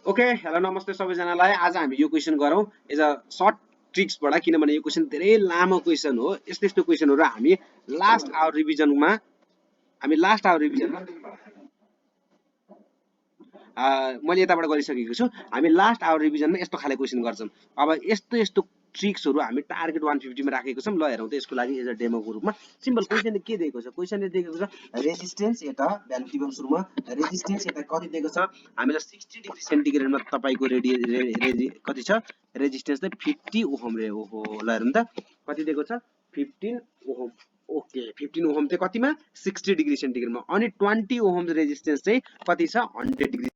Okay hello नमस्ते सबैजनालाई। आज हामी यो क्वेसन गरौँ एज अ सर्ट ट्रिक्सबाट, किनभने यो क्वेसन धेरै लामो क्वेसन हो। यस्तो यस्तो क्वेसनहरू हामी लास्ट आवर रिभिजनमा मैले यताबाट गरिसकेको छु। हामी लास्ट आवर रिभिजनमा यस्तो खाले क्वेसन गर्छौँ। अब यस्तो यस्तो ट्रिक्सहरू हामी टार्गेट 150 मा राखेको छौँ। ल हेरौँ त यसको लागि एज अ डेमोको रूपमा। सिम्पल क्वेसनले के दिएको छ? क्वेसनले दिएको छ रेजिस्टेन्स यता भ्यालु टिपौँ सुरुमा। रेजिस्टेन्स यता कति दिएको छ? हामीलाई 60 डिग्री सेन्टिग्रेडमा तपाईँको कति छ? रेजिस्टेन्स चाहिँ 50 ओहम रे। ओहो ल हेरौँ त कति दिएको छ? 15 ओहम। ओके 15 ओहम चाहिँ कतिमा? 60 डिग्री सेन्टिग्रेडमा। अनि 20 ओहम रेजिस्टेन्स चाहिँ कति छ? 100 डिग्री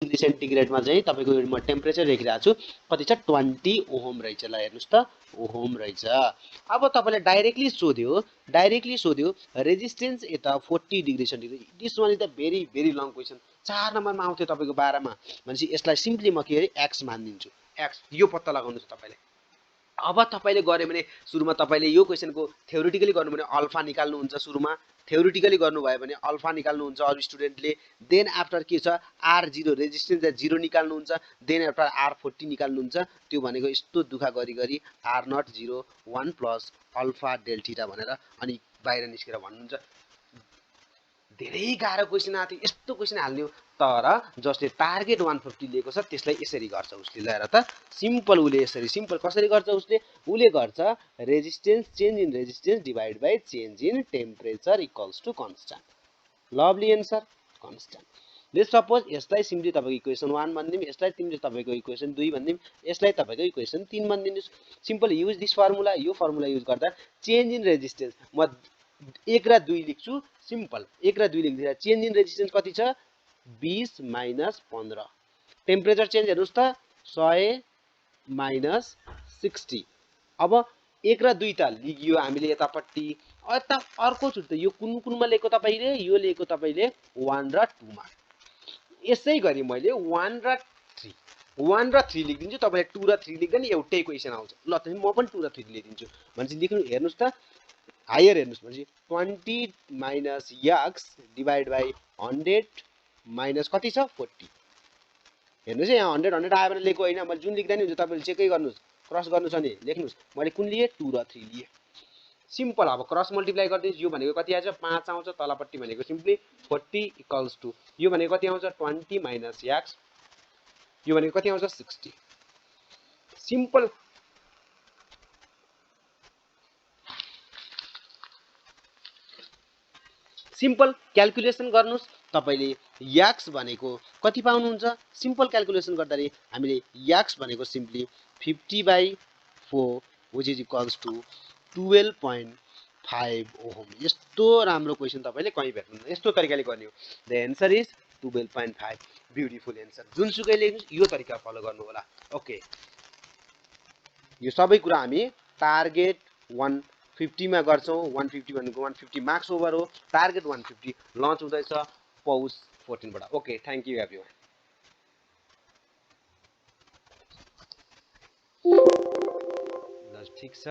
सेन्टिग्रेडमा चाहिँ तपाईँको म टेम्परेचर लेखिरहेको छु। कति छ? 20 ओहम रहेछ। ल हेर्नुहोस् त ओहम रहेछ। अब तपाईँले डाइरेक्टली सोध्यो रेजिस्टेन्स यता 40 degree centigrade. This one is the very very long question. 4 नम्बरमा आउँथ्यो तपाईँको 12 मा। भनेपछि यसलाई सिम्पली म के अरे एक्स मानिदिन्छु। एक्स यो पत्ता लगाउनु छ तपाईँले। अब तपाईँले गर्यो भने सुरुमा तपाईँले यो क्वेसनको थ्योरिटिकली गर्नु भने अल्फा निकाल्नुहुन्छ। सुरुमा थ्योरिटिकली गर्नुभयो भने अल्फा निकाल्नुहुन्छ अरू स्टुडेन्टले। देन आफ्टर के छ? R0 रेजिस्टेन्स 0 निकाल्नुहुन्छ। देन आफ्टर R40 निकाल्नुहुन्छ। त्यो भनेको यस्तो दुःख गरी गरी R0 0 1 plus alpha del theta भनेर अनि बाहिर निस्केर भन्नुहुन्छ। धेरै गाह्रो क्वेसन आएको थियो। यस्तो क्वेसन हाल्ने हो तर जसले टार्गेट 150 लिएको छ त्यसलाई यसरी गर्छ उसले। ल हेर त सिम्पल उसले यसरी सिम्पल कसरी गर्छ उसले गर्छ resistance change in resistance divide by change in temperature equals to constant. Lovely answer constant. Let's suppose यसलाई सिम्पली तपाईँको इक्वेसन 1 भनिदिउँ, यसलाई तिमीले तपाईँको इक्वेसन 2 भनिदिउँ, यसलाई तपाईँको इक्वेसन 3 भनिदिनुहोस्। Simple use this formula. यो फर्मुला युज गर्दा चेन्ज इन रेजिस्टेन्स म 1 र 2 लेख्छु। सिम्पल 1 र 2 लेख्दिँदा चेन्ज इन रेजिस्टेन्स कति छ? 20 माइनस 15। टेम्परेचर चेन्ज हेर्नुहोस् त 100 माइनस 60। अब 1 र 2 त लिगियो हामीले यतापट्टि। यता अर्को चोटि त यो कुन कुनमा लेखेको तपाईँले? यो लेखेको तपाईँले 1 र 2 मा। यसै गरी मैले 1 र 3 लेखिदिन्छु। तपाईँले 2 र 3 लेख्दा नि एउटै क्वेसन आउँछ। ल त म पनि 2 र 3 लेखिदिन्छु। भनेपछि लेख्नु हेर्नुहोस् त हायर हेर्नुहोस्। भनेपछि 20 minus x divide by 100 minus कति छ? 40। हेर्नुहोस् है यहाँ 100 आयो भने लेखेको होइन। मैले जुन लेख्दा नि हुन्छ तपाईँले चेकै गर्नुहोस्। क्रस गर्नु छ नि लेख्नुहोस्। मैले कुन लिएँ? 2 र 3 लिएँ। सिम्पल। अब क्रस मल्टिप्लाई गरिदिनुहोस्। यो भनेको कति आउँछ? 5 आउँछ। तलपट्टि भनेको सिम्पली 40 इक्वल्स टु यो भनेको कति आउँछ? 20 माइनस एक्स। यो भनेको कति आउँछ? 60। सिम्पल। सिम्पल क्याल्कुलेसन गर्नुहोस्। तपाईँले एक्स भनेको कति पाउनुहुन्छ? सिम्पल क्याल्कुलेसन गर्दाखेरि हामीले एक्स भनेको simply 50/4 which is equals to 12.5 ohm. यस्तो राम्रो क्वेसन तपाईँले कहीँ भेट्नुहुन्न। यस्तो तरिकाले गर्ने हो। The answer is 12.5। Beautiful answer. जुनसुकै लेख्नुहोस् यो तरिका फलो गर्नु होला। ओके यो सबै कुरा हामी टार्गेट 150 मा गर्छौँ। 150 भनेको 150 मार्क्स ओभर हो। टार्गेट 150 लन्च हुँदैछ पौष 14 बाट। Okay thank you everyone. ल ठिक छ।